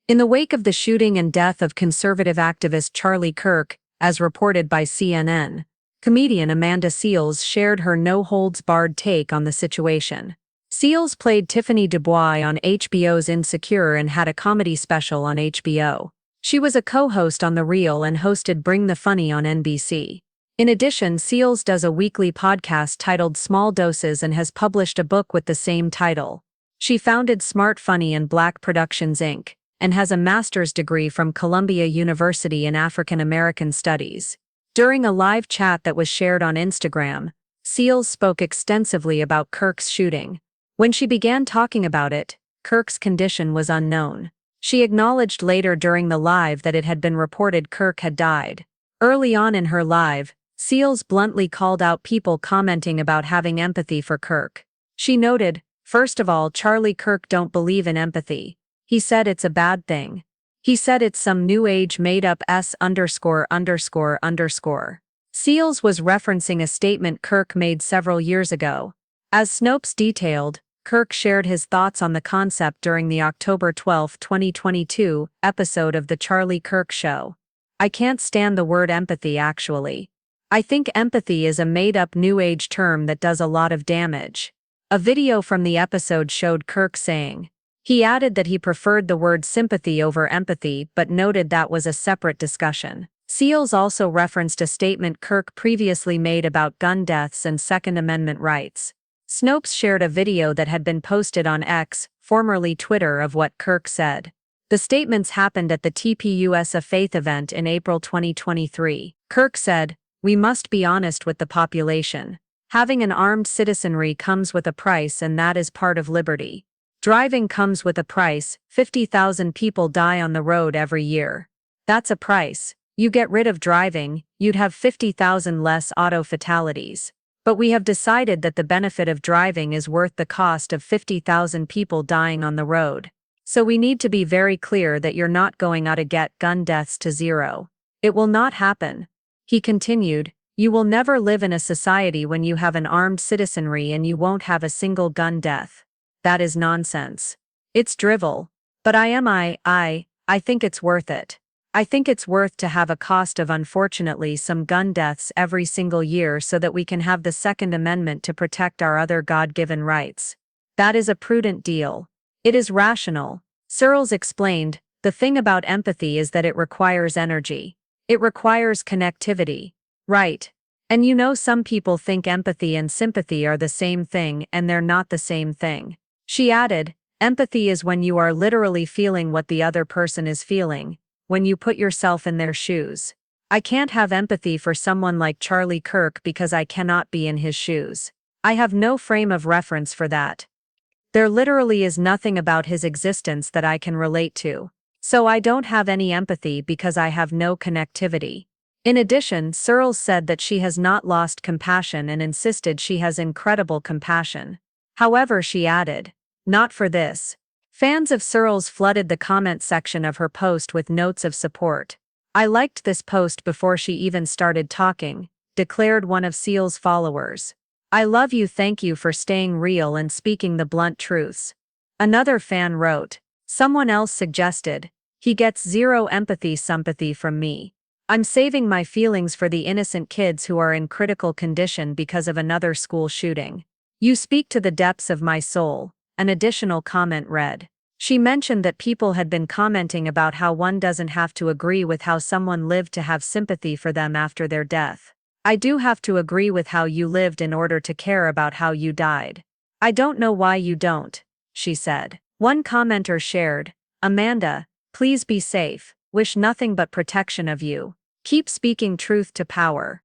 In the wake of the shooting and death of conservative activist Charlie Kirk, as reported by CNN, comedian Amanda Seales shared her no-holds-barred take on the situation. Seales played Tiffany Dubois on HBO's Insecure and had a comedy special on HBO. She was a co-host on The Real and hosted Bring the Funny on NBC. In addition, Seales does a weekly podcast titled Small Doses and has published a book with the same title. She founded Smart Funny and Black Productions Inc., and has a master's degree from Columbia University in African American Studies. During a live chat that was shared on Instagram, Seales spoke extensively about Kirk's shooting. When she began talking about it, Kirk's condition was unknown. She acknowledged later during the live that it had been reported Kirk had died. Early on in her live, Seales bluntly called out people commenting about having empathy for Kirk. She noted, "First of all, Charlie Kirk don't believe in empathy. He said it's a bad thing. He said it's some new age made-up s_____." Seales was referencing a statement Kirk made several years ago. As Snopes detailed, Kirk shared his thoughts on the concept during the October 12, 2022, episode of The Charlie Kirk Show. "I can't stand the word empathy actually. I think empathy is a made-up new age term that does a lot of damage." A video from the episode showed Kirk saying. He added that he preferred the word sympathy over empathy but noted that was a separate discussion. Seales also referenced a statement Kirk previously made about gun deaths and Second Amendment rights. Snopes shared a video that had been posted on X, formerly Twitter, of what Kirk said. The statements happened at the TPUSA Faith event in April 2023. Kirk said, "We must be honest with the population. Having an armed citizenry comes with a price, and that is part of liberty. Driving comes with a price. 50,000 people die on the road every year. That's a price. You get rid of driving, you'd have 50,000 less auto fatalities. But we have decided that the benefit of driving is worth the cost of 50,000 people dying on the road. So we need to be very clear that you're not going to get gun deaths to zero. It will not happen." He continued, "You will never live in a society when you have an armed citizenry and you won't have a single gun death. That is nonsense. It's drivel. But I think it's worth it. I think it's worth to have a cost of unfortunately some gun deaths every single year so that we can have the Second Amendment to protect our other God-given rights. That is a prudent deal. It is rational." Seales explained, "The thing about empathy is that it requires energy. It requires connectivity. Right. And you know, some people think empathy and sympathy are the same thing, and they're not the same thing." She added, "Empathy is when you are literally feeling what the other person is feeling, when you put yourself in their shoes. I can't have empathy for someone like Charlie Kirk because I cannot be in his shoes. I have no frame of reference for that. There literally is nothing about his existence that I can relate to. So I don't have any empathy because I have no connectivity." In addition, Seales said that she has not lost compassion and insisted she has incredible compassion. However, she added, "Not for this." Fans of Seales flooded the comment section of her post with notes of support. "I liked this post before she even started talking," declared one of Seales' followers. "I love you, thank you for staying real and speaking the blunt truths." Another fan wrote. Someone else suggested, "He gets zero sympathy from me. I'm saving my feelings for the innocent kids who are in critical condition because of another school shooting. You speak to the depths of my soul," an additional comment read. She mentioned that people had been commenting about how one doesn't have to agree with how someone lived to have sympathy for them after their death. "I do have to agree with how you lived in order to care about how you died. I don't know why you don't," she said. One commenter shared, "Amanda, please be safe, wish nothing but protection of you. Keep speaking truth to power."